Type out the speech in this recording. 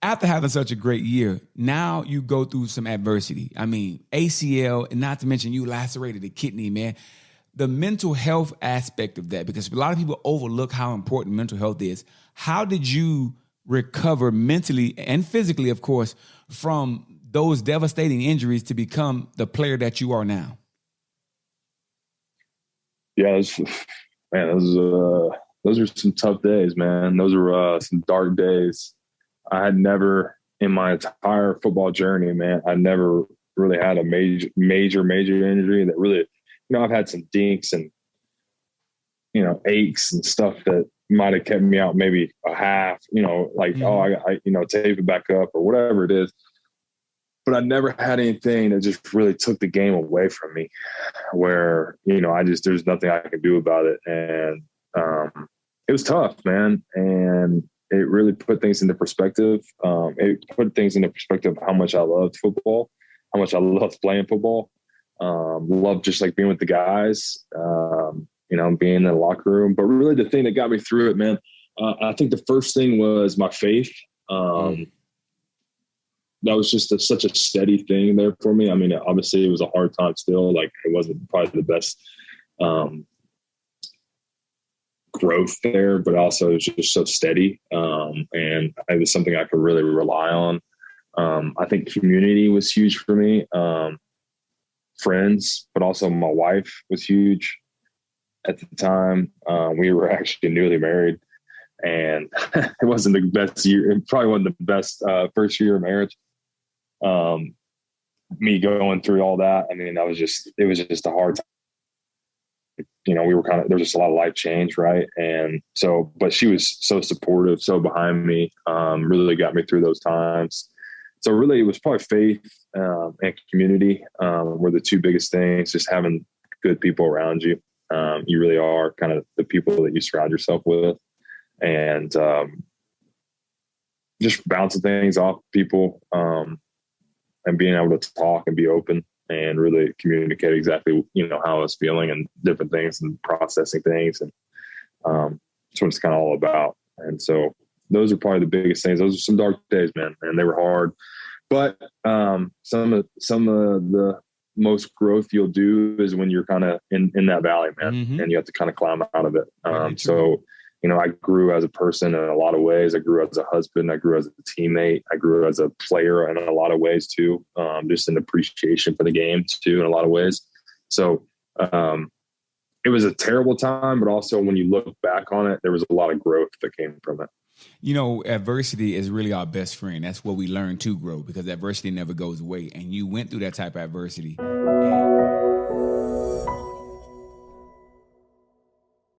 after having such a great year, now you go through some adversity. I mean, ACL, and not to mention you lacerated a kidney, man. The mental health aspect of that, because a lot of people overlook how important mental health is. How did you recover mentally and physically, of course, from those devastating injuries to become the player that you are now? Yeah, those were some tough days, man. Those were some dark days. I had never, in my entire football journey, man, I never really had a major injury that really, I've had some dinks and, aches and stuff that might have kept me out maybe a half, I tape it back up or whatever it is. But I never had anything that just really took the game away from me where, there's nothing I can do about it. And it was tough, man. And it really put things into perspective. It put things into perspective of how much I loved football, how much I loved playing football. Loved just like being with the guys, being in the locker room. But really the thing that got me through it, man, I think the first thing was my faith. That was just such a steady thing there for me. I mean, obviously it was a hard time still. Like it wasn't probably the best growth there, but also it was just so steady. And it was something I could really rely on. I think community was huge for me. Friends, but also my wife was huge at the time. We were actually newly married, and it wasn't the best year. It probably wasn't the best first year of marriage. Me going through all that. I mean, it was just a hard time. We were there was just a lot of life change, right? And so, but she was so supportive, so behind me, really got me through those times. So really it was probably faith and community were the two biggest things, just having good people around you. You really are kind of the people that you surround yourself with, and just bouncing things off people and being able to talk and be open and really communicate exactly, how I was feeling and different things and processing things. And that's what it's kind of all about. And so those are probably the biggest things. Those are some dark days, man, and they were hard. But some of the most growth you'll do is when you're kind of in that valley, man, and you have to kind of climb out of it. So, I grew as a person in a lot of ways. I grew as a husband. I grew as a teammate. I grew as a player in a lot of ways too, just an appreciation for the game too in a lot of ways. So it was a terrible time, but also when you look back on it, there was a lot of growth that came from it. Adversity is really our best friend. That's what we learn to grow, because adversity never goes away. And you went through that type of adversity.